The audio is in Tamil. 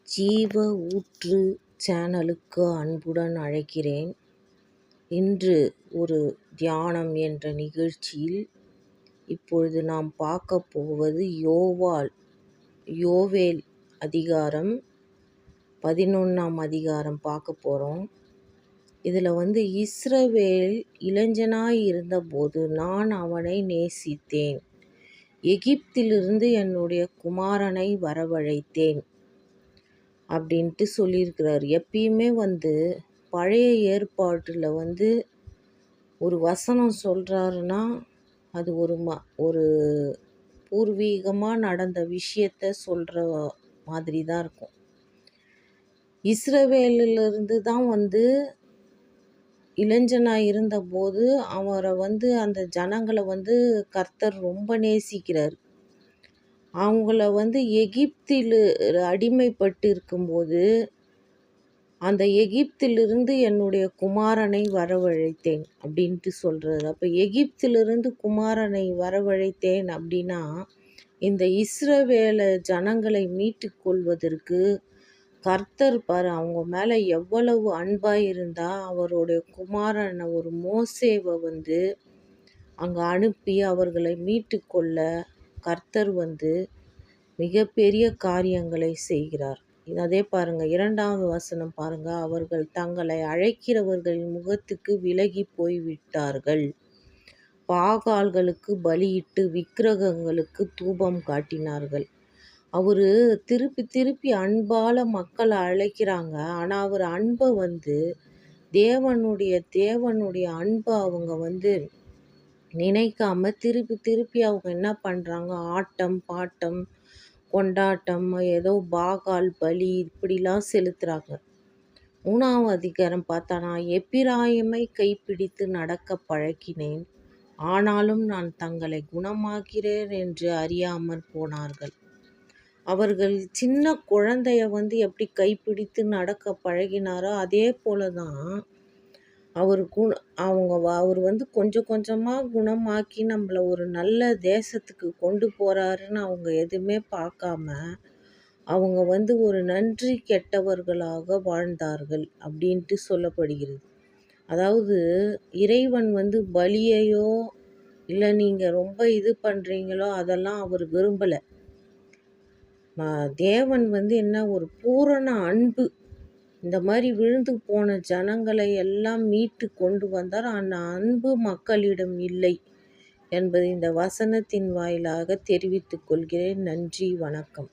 ஜீவ ஊற்று சேனலுக்கு அன்புடன் அழைக்கிறேன். இன்று ஒரு தியானம் என்ற நிகழ்ச்சியில் இப்பொழுது நாம் பார்க்கப் போவது யோவேல் அதிகாரம் 11ஆம் அதிகாரம் பார்க்க போகிறோம். இதில் இஸ்ரவேல் இளைஞனாய் இருந்தபோது நான் அவனை நேசித்தேன், எகிப்திலிருந்து என்னுடைய குமாரனை வரவழைத்தேன் அப்படின்ட்டு சொல்லியிருக்கிறார். எப்பயுமே பழைய ஏற்பாட்டில் ஒரு வசனம் சொல்கிறாருன்னா அது ஒரு பூர்வீகமாக நடந்த விஷயத்த சொல்கிற மாதிரி தான் இருக்கும். இஸ்ரவேலிலிருந்து தான் இளைஞனாக இருந்தபோது அவரை அந்த ஜனங்களை கர்த்தர் ரொம்ப நேசிக்கிறார். அவங்கள எகிப்தில் அடிமைப்பட்டு இருக்கும்போது அந்த எகிப்திலிருந்து என்னுடைய குமாரனை வரவழைத்தேன் அப்படின்ட்டு சொல்கிறார். அப்போ எகிப்திலிருந்து குமாரனை வரவழைத்தேன் அப்படின்னா இந்த இஸ்ரவேல ஜனங்களை மீட்டு கொள்வதற்கு கர்த்தர் அவங்க மேலே எவ்வளவு அன்பாக இருந்தால் அவருடைய குமாரனை ஒரு மோசேவை அங்கே அனுப்பி அவர்களை மீட்டு கொள்ள கர்த்தர் மிகப்பெரிய காரியங்களை செய்கிறார். அதே பாருங்கள், 2வது வசனம் பாருங்கள். அவர்கள் தங்களை அழைக்கிறவர்களின் முகத்துக்கு விலகி போய்விட்டார்கள், பாகால்களுக்கு பலியிட்டு விக்கிரகங்களுக்கு தூபம் காட்டினார்கள். அவர் திருப்பி திருப்பி அன்பால் மக்களை அழைக்கிறாங்க. ஆனால் அவர் அன்பை தேவனுடைய அன்பை அவங்க நினைக்காம திருப்பி திருப்பி அவங்க என்ன பண்ணுறாங்க, ஆட்டம் பாட்டம் கொண்டாட்டம், ஏதோ பாகால் பலி இப்படிலாம் செலுத்துகிறாங்க. 3ஆம் அதிகாரம் பார்த்தா, நான் எப்பிராயிமை கைப்பிடித்து நடக்க பழக்கினேன், ஆனாலும் நான் தங்களை குணமாக்கிறேன் என்று அறியாமற் போனார்கள். அவர்கள் சின்ன குழந்தைய எப்படி கைப்பிடித்து நடக்க பழகினாரோ அதே போல தான் அவர் கொஞ்சம் கொஞ்சமாக குணமாக்கி நம்மளை ஒரு நல்ல தேசத்துக்கு கொண்டு போகிறாருன்னு அவங்க எதுவுமே பார்க்காம அவங்க ஒரு நன்றி கெட்டவர்களாக வாழ்ந்தார்கள் அப்படின்ட்டு சொல்லப்படுகிறது. அதாவது இறைவன் பலியையோ இல்லை நீங்கள் ரொம்ப இது பண்ணுறீங்களோ அதெல்லாம் அவர் விரும்பலை. தேவன் என்ன ஒரு பூரண அன்பு. இந்த மாதிரி விழுந்து போன ஜனங்களை எல்லாம் மீட்டு கொண்டு வந்தார். அந்த அன்பு மக்களிடம் இல்லை என்பதை இந்த வசனத்தின் வாயிலாக தெரிவித்துக் கொள்கிறேன். நன்றி, வணக்கம்.